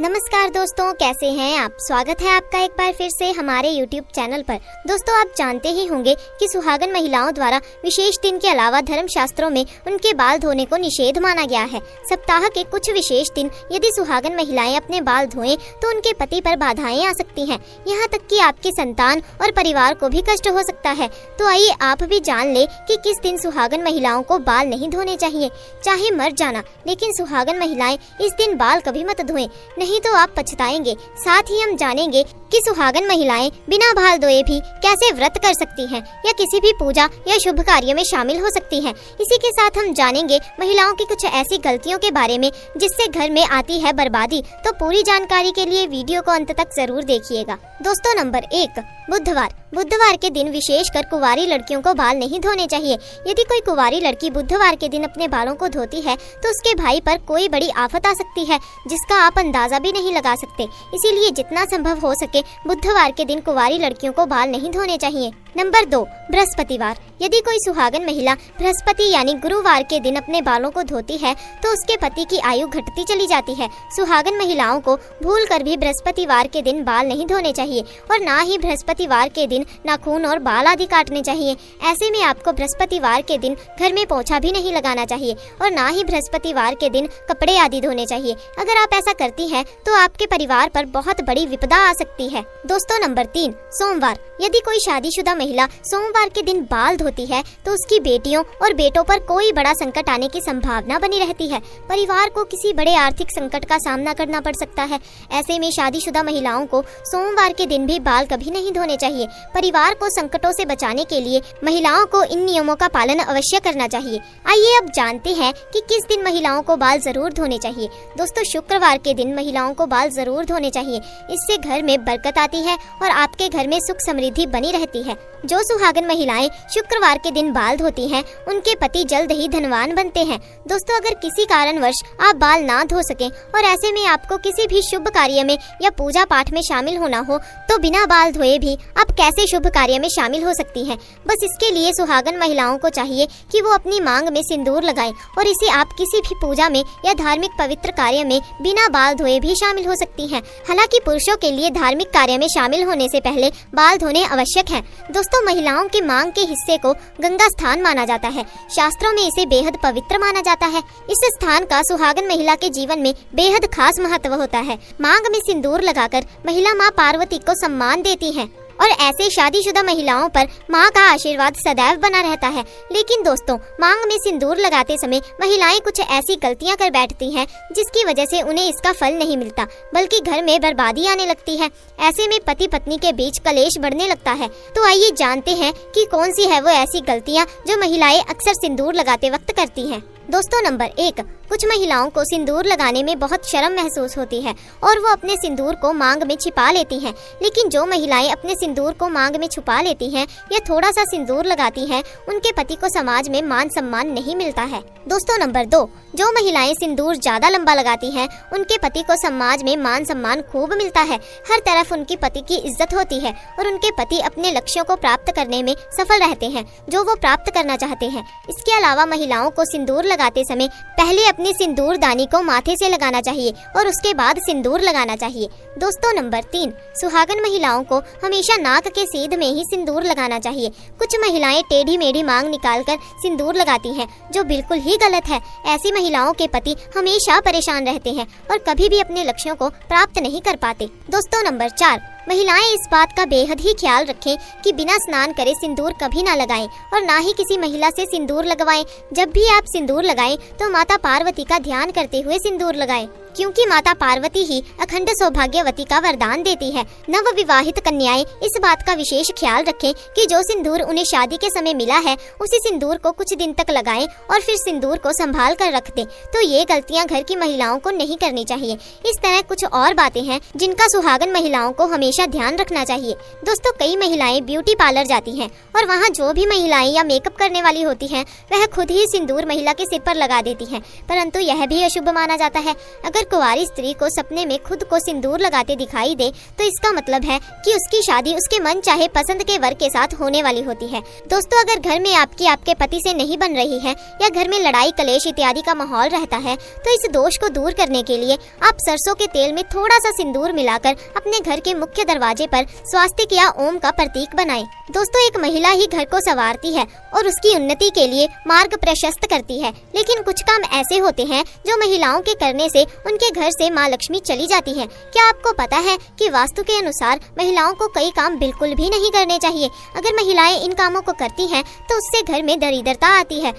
नमस्कार दोस्तों, कैसे हैं आप। स्वागत है आपका एक बार फिर से हमारे YouTube चैनल पर। दोस्तों, आप जानते ही होंगे कि सुहागन महिलाओं द्वारा विशेष दिन के अलावा धर्म शास्त्रों में उनके बाल धोने को निषेध माना गया है। सप्ताह के कुछ विशेष दिन यदि सुहागन महिलाएं अपने बाल धोएं तो उनके पति पर बाधाएं आ सकती हैं। यहाँ तक कि आपके संतान और परिवार को भी कष्ट हो सकता है। तो आइए आप भी जान ले कि किस दिन सुहागन महिलाओं को बाल नहीं धोने चाहिए। चाहे मर जाना, लेकिन सुहागन महिलाएं इस दिन बाल कभी मत धोएं, नहीं तो आप पछताएंगे। साथ ही हम जानेंगे कि सुहागन महिलाएं बिना बाल धोए भी कैसे व्रत कर सकती हैं या किसी भी पूजा या शुभ कार्य में शामिल हो सकती हैं। इसी के साथ हम जानेंगे महिलाओं की कुछ ऐसी गलतियों के बारे में जिससे घर में आती है बर्बादी। तो पूरी जानकारी के लिए वीडियो को अंत तक जरूर देखिएगा। दोस्तों, नंबर 1, बुधवार के दिन विशेषकर कुंवारी लड़कियों को बाल नहीं धोने चाहिए। यदि कोई कुंवारी लड़की बुधवार के दिन अपने बालों को धोती है तो उसके भाई पर कोई बड़ी आफत आ सकती है जिसका आप अंदाजा भी नहीं लगा सकते। इसीलिए जितना संभव हो सके बुधवार के दिन कुंवारी लड़कियों को बाल नहीं धोने चाहिए। नंबर 2, बृहस्पतिवार। यदि कोई सुहागन महिला बृहस्पति यानी गुरुवार के दिन अपने बालों को धोती है तो उसके पति की आयु घटती चली जाती है। सुहागन महिलाओं को भूल कर भी बृहस्पतिवार के दिन बाल नहीं धोने चाहिए और ना ही बृहस्पतिवार के दिन नाखून और बाल आदि काटने चाहिए। ऐसे में आपको बृहस्पतिवार के दिन घर में पोछा भी नहीं लगाना चाहिए और ना ही बृहस्पतिवार के दिन कपड़े आदि धोने चाहिए। अगर आप ऐसा करती हैं तो आपके परिवार पर बहुत बड़ी विपदा आ सकती है। दोस्तों, नंबर 3, सोमवार। यदि कोई शादीशुदा महिला सोमवार के दिन बाल धोती है तो उसकी बेटियों और बेटों पर कोई बड़ा संकट आने की संभावना बनी रहती है। परिवार को किसी बड़े आर्थिक संकट का सामना करना पड़ सकता है। ऐसे में शादीशुदा महिलाओं को सोमवार के दिन भी बाल कभी नहीं धोने चाहिए। परिवार को संकटों से बचाने के लिए महिलाओं को इन नियमों का पालन अवश्य करना चाहिए। आइए अब जानते हैं कि किस दिन महिलाओं को बाल जरूर धोने चाहिए। दोस्तों, शुक्रवार के दिन महिलाओं को बाल जरूर धोने चाहिए। इससे घर में बरकत आती है और आपके घर में सुख समृद्धि बनी रहती है। जो सुहागन महिलाएं शुक्रवार के दिन बाल धोती हैं, उनके पति जल्द ही धनवान बनते हैं। दोस्तों, अगर किसी कारणवश आप बाल ना धो सकें और ऐसे में आपको किसी भी शुभ कार्य में या पूजा पाठ में शामिल होना हो तो बिना बाल धोए भी आप कैसे शुभ कार्य में शामिल हो सकती हैं। बस इसके लिए सुहागन महिलाओं को चाहिए कि वो अपनी मांग में सिंदूर लगाएं और इसे आप किसी भी पूजा में या धार्मिक पवित्र कार्य में बिना बाल धोए भी शामिल हो सकती हैं। हालांकि पुरुषों के लिए धार्मिक कार्य में शामिल होने से पहले बाल धोने आवश्यक हैं। दोस्तों, महिलाओं के मांग के हिस्से को गंगा स्थान माना जाता है। शास्त्रों में इसे बेहद पवित्र माना जाता है। इस स्थान का सुहागन महिला के जीवन में बेहद खास महत्व होता है। मांग में सिंदूर लगाकर महिला माँ पार्वती को सम्मान देती है और ऐसे शादीशुदा महिलाओं पर माँ का आशीर्वाद सदैव बना रहता है। लेकिन दोस्तों, मांग में सिंदूर लगाते समय महिलाएं कुछ ऐसी गलतियां कर बैठती हैं जिसकी वजह से उन्हें इसका फल नहीं मिलता, बल्कि घर में बर्बादी आने लगती है। ऐसे में पति पत्नी के बीच कलेश बढ़ने लगता है। तो आइए जानते हैं कि कौन सी है वो ऐसी गलतियां जो महिलाएं अक्सर सिंदूर लगाते वक्त करती हैं। दोस्तों, नंबर 1, कुछ महिलाओं को सिंदूर लगाने में बहुत शर्म महसूस होती है और वो अपने सिंदूर को मांग में छिपा लेती हैं। लेकिन जो महिलाएं अपने सिंदूर को मांग में छुपा लेती हैं या थोड़ा सा सिंदूर लगाती हैं, उनके पति को समाज में मान सम्मान नहीं मिलता है। दोस्तों, नंबर 2, जो महिलाएं सिंदूर ज्यादा लंबा लगाती हैं, उनके पति को समाज में मान सम्मान खूब मिलता है। हर तरफ उनके पति की इज्जत होती है और उनके पति अपने लक्ष्यों को प्राप्त करने में सफल रहते हैं जो वो प्राप्त करना चाहते हैं। इसके अलावा महिलाओं को सिंदूर लगाते समय पहले अपनी सिंदूर दानी को माथे से लगाना चाहिए और उसके बाद सिंदूर लगाना चाहिए। दोस्तों, नंबर 3, सुहागन महिलाओं को हमेशा नाक के सीध में ही सिंदूर लगाना चाहिए। कुछ महिलाएं टेढ़ी मेढ़ी मांग निकालकर सिंदूर लगाती हैं, जो बिल्कुल ही गलत है। ऐसी महिलाओं के पति हमेशा परेशान रहते हैं और कभी भी अपने लक्ष्यों को प्राप्त नहीं कर पाते। दोस्तों, नंबर 4, महिलाएं इस बात का बेहद ही ख्याल रखें कि बिना स्नान करे सिंदूर कभी ना लगाएं और ना ही किसी महिला से सिंदूर लगवाएं। जब भी आप सिंदूर लगाएं तो माता पार्वती का ध्यान करते हुए सिंदूर लगाएं, क्योंकि माता पार्वती ही अखंड सौभाग्यवती का वरदान देती है। नव विवाहित कन्याएं इस बात का विशेष ख्याल रखें कि जो सिंदूर उन्हें शादी के समय मिला है उसी सिंदूर को कुछ दिन तक लगाएं और फिर सिंदूर को संभाल कर रख दें। तो ये गलतियां घर की महिलाओं को नहीं करनी चाहिए। इस तरह कुछ और बातें हैं जिनका सुहागन महिलाओं को हमेशा ध्यान रखना चाहिए। दोस्तों, कई महिलाएं ब्यूटी पार्लर जाती हैं और वहाँ जो भी महिलाएं या मेकअप करने वाली होती हैं वह खुद ही सिंदूर महिला के सिर पर लगा देती हैं, परंतु यह भी अशुभ माना जाता है। अगर अगर कुंवारी स्त्री को सपने में खुद को सिंदूर लगाते दिखाई दे तो इसका मतलब है कि उसकी शादी उसके मन चाहे पसंद के वर के साथ होने वाली होती है। दोस्तों, अगर घर में आपके पति से नहीं बन रही है या घर में लड़ाई कलेश इत्यादि का माहौल रहता है तो इस दोष को दूर करने के लिए आप सरसों के तेल में थोड़ा सा सिंदूर मिलाकर अपने घर के मुख्य दरवाजे पर स्वास्तिक या ओम का प्रतीक बनाएं। दोस्तों, एक महिला ही घर को संवारती है और उसकी उन्नति के लिए मार्ग प्रशस्त करती है, लेकिन कुछ काम ऐसे होते हैं जो महिलाओं के करने से उनके घर से माँ लक्ष्मी चली जाती है। क्या आपको पता है कि वास्तु के अनुसार महिलाओं को कई काम बिल्कुल भी नहीं करने चाहिए। अगर महिलाएं इन कामों को करती हैं तो उससे घर में दरिद्रता आती है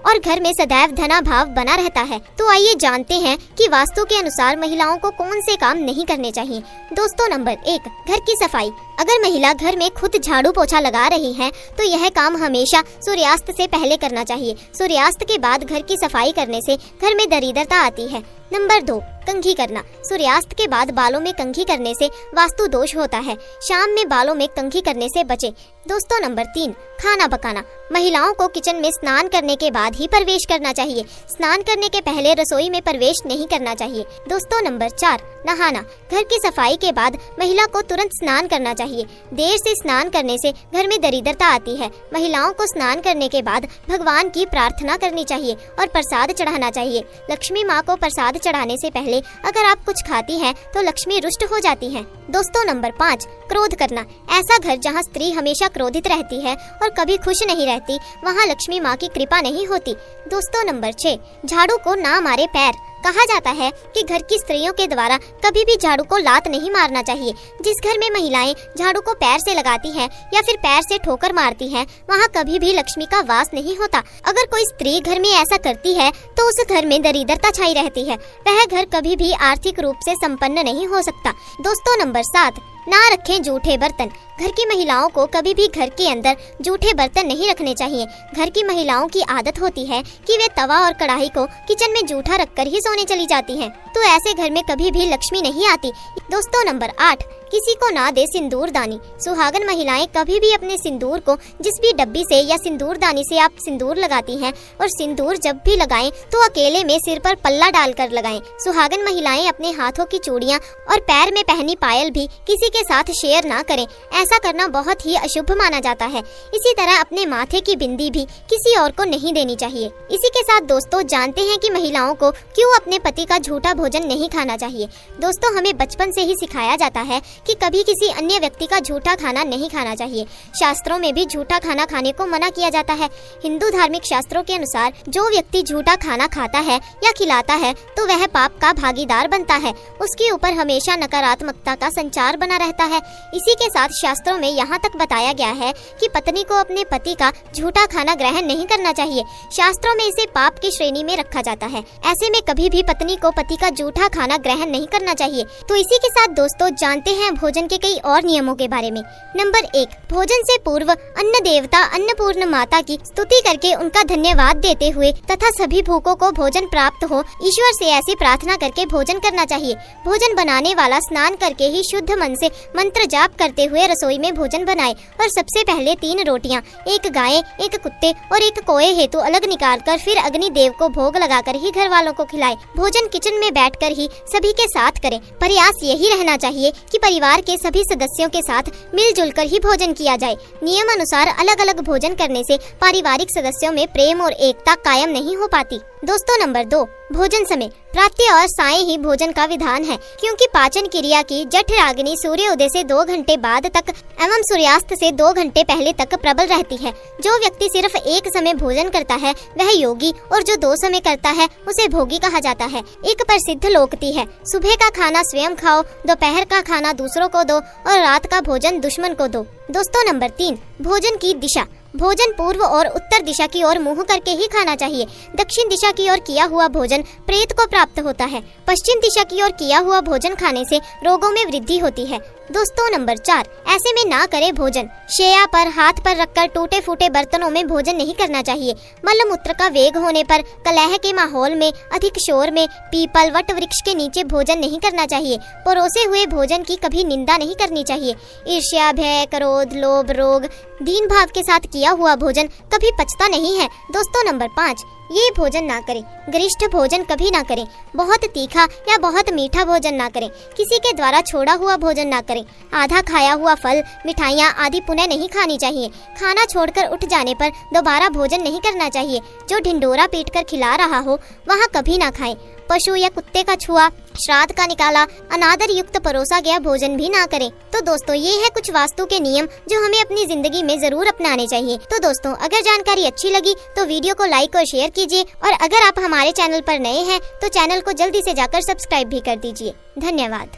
और घर में सदैव धनाभाव बना रहता है। तो आइए जानते हैं कि वास्तु के अनुसार महिलाओं को कौन से काम नहीं करने चाहिए। दोस्तों, नंबर 1, घर की सफाई। अगर महिला घर में खुद झाड़ू पोछा लगा रही है तो यह काम हमेशा सूर्यास्त से पहले करना चाहिए। सूर्यास्त के बाद घर की सफाई करने से घर में दरिद्रता आती है। नंबर 2, कंघी करना। सूर्यास्त के बाद बालों में कंघी करने से वास्तु दोष होता है। शाम में बालों में कंघी करने से बचें। दोस्तों, नंबर 3, खाना पकाना। महिलाओं को किचन में स्नान करने के बाद ही प्रवेश करना चाहिए। स्नान करने के पहले रसोई में प्रवेश नहीं करना चाहिए। दोस्तों, नंबर 4, नहाना। घर की सफाई के बाद महिला को तुरंत स्नान करना चाहिए। देर से स्नान करने से घर में दरिद्रता आती है। महिलाओं को स्नान करने के बाद भगवान की प्रार्थना करनी चाहिए और प्रसाद चढ़ाना चाहिए। लक्ष्मी माँ को प्रसाद चढ़ाने से पहले अगर आप कुछ खाती हैं तो लक्ष्मी रुष्ट हो जाती हैं। दोस्तों, नंबर 5, क्रोध करना। ऐसा घर जहाँ स्त्री हमेशा क्रोधित रहती है और कभी खुश नहीं रहती, वहाँ लक्ष्मी माँ की कृपा नहीं होती। दोस्तों, नंबर 6, झाड़ू को ना मारे पैर। कहा जाता है कि घर की स्त्रियों के द्वारा कभी भी झाड़ू को लात नहीं मारना चाहिए। जिस घर में महिलाएं झाड़ू को पैर से लगाती हैं या फिर पैर से ठोकर मारती हैं, वहाँ कभी भी लक्ष्मी का वास नहीं होता। अगर कोई स्त्री घर में ऐसा करती है तो उस घर में दरिद्रता छाई रहती है। वह घर कभी भी आर्थिक रूप से संपन्न नहीं हो सकता। दोस्तों, नंबर 7, ना रखें जूठे बर्तन। घर की महिलाओं को कभी भी घर के अंदर जूठे बर्तन नहीं रखने चाहिए। घर की महिलाओं की आदत होती है कि वे तवा और कढ़ाई को किचन में जूठा रखकर ही सोने चली जाती हैं, तो ऐसे घर में कभी भी लक्ष्मी नहीं आती। दोस्तों, नंबर 8, किसी को ना दे सिंदूरदानी। सुहागन महिलाएं कभी भी अपने सिंदूर को जिस भी डब्बी से या सिंदूरदानी से आप सिंदूर लगाती हैं और सिंदूर जब भी लगाएं तो अकेले में सिर पर पल्ला डालकर लगाएं। सुहागन महिलाएं अपने हाथों की चूड़ियां और पैर में पहनी पायल भी किसी के साथ शेयर ना करें। ऐसा करना बहुत ही अशुभ माना जाता है। इसी तरह अपने माथे की बिंदी भी किसी और को नहीं देनी चाहिए। इसी के साथ दोस्तों, जानते हैं कि महिलाओं को क्यों अपने पति का झूठा भोजन नहीं खाना चाहिए। दोस्तों, हमें बचपन से ही सिखाया जाता है कि कभी किसी अन्य व्यक्ति का झूठा खाना नहीं खाना चाहिए। शास्त्रों में भी झूठा खाना खाने को मना किया जाता है। हिंदू धार्मिक शास्त्रों के अनुसार जो व्यक्ति झूठा खाना खाता है या खिलाता है तो वह पाप का भागीदार बनता है। उसके ऊपर हमेशा नकारात्मकता का संचार बना रहता है। इसी के साथ शास्त्रों में यहाँ तक बताया गया है कि पत्नी को अपने पति का झूठा खाना ग्रहण नहीं करना चाहिए। शास्त्रों में इसे पाप की श्रेणी में रखा जाता है। ऐसे में कभी भी पत्नी को पति का झूठा खाना ग्रहण नहीं करना चाहिए। तो इसी के साथ दोस्तों, जानते हैं भोजन के कई और नियमों के बारे में। नंबर 1, भोजन से पूर्व अन्न देवता अन्नपूर्ण माता की स्तुति करके उनका धन्यवाद देते हुए तथा सभी भूखों को भोजन प्राप्त हो ईश्वर से ऐसी प्रार्थना करके भोजन करना चाहिए। भोजन बनाने वाला स्नान करके ही शुद्ध मन से मंत्र जाप करते हुए रसोई में भोजन बनाए और सबसे पहले 3 रोटियां, एक गाय, एक कुत्ते और एक कोए हेतु अलग निकालकर फिर अग्नि देव को भोग लगाकर ही घर वालों को खिलाए। भोजन किचन में बैठकर ही सभी के साथ करें। प्रयास यही रहना चाहिए कि परिवार के सभी सदस्यों के साथ मिलजुल कर ही भोजन किया जाए। नियम अनुसार अलग अलग भोजन करने से पारिवारिक सदस्यों में प्रेम और एकता कायम नहीं हो पाती। दोस्तों, नंबर 2, भोजन समय। प्रातः और साय ही भोजन का विधान है, क्योंकि पाचन क्रिया की जठराग्नि सूर्य उदय से 2 घंटे बाद तक एवं सूर्यास्त से 2 घंटे पहले तक प्रबल रहती है। जो व्यक्ति सिर्फ एक समय भोजन करता है वह योगी, और जो 2 समय करता है उसे भोगी कहा जाता है। एक प्रसिद्ध लोकती है, सुबह का खाना स्वयं खाओ, दोपहर का खाना दूसरों को दो और रात का भोजन दुश्मन को दो। दोस्तों, नंबर 3, भोजन की दिशा। भोजन पूर्व और उत्तर दिशा की ओर मुंह करके ही खाना चाहिए। दक्षिण दिशा की ओर किया हुआ भोजन प्रेत को प्राप्त होता है। पश्चिम दिशा की ओर किया हुआ भोजन खाने से रोगों में वृद्धि होती है। दोस्तों, नंबर 4, ऐसे में ना करे भोजन। शैया पर हाथ पर रखकर टूटे फूटे बर्तनों में भोजन नहीं करना चाहिए। मल मूत्र का वेग होने पर कलह के माहौल में, अधिक शोर में, पीपल वट वृक्ष के नीचे भोजन नहीं करना चाहिए। परोसे हुए भोजन की कभी निंदा नहीं करनी चाहिए। ईर्ष्या, भय, क्रोध, लोभ, रोग, दीन भाव के साथ किया हुआ भोजन कभी पचता नहीं है। दोस्तों, नंबर 5, ये भोजन ना करें। गरिष्ठ भोजन कभी ना करें। बहुत तीखा या बहुत मीठा भोजन ना करें। किसी के द्वारा छोड़ा हुआ भोजन ना करें। आधा खाया हुआ फल, मिठाइयाँ आदि पुनः नहीं खानी चाहिए। खाना छोड़कर उठ जाने पर दोबारा भोजन नहीं करना चाहिए। जो ढिंडोरा पीटकर खिला रहा हो वहाँ कभी ना खाएं। पशु या कुत्ते का छुआ, श्राद्ध का निकाला, अनादर युक्त परोसा गया भोजन भी ना करें। तो दोस्तों, ये है कुछ वास्तु के नियम जो हमें अपनी जिंदगी में जरूर अपनाने चाहिए। तो दोस्तों, अगर जानकारी अच्छी लगी तो वीडियो को लाइक और शेयर कीजिए, और अगर आप हमारे चैनल पर नए हैं तो चैनल को जल्दी से जाकर सब्सक्राइब भी कर दीजिए। धन्यवाद।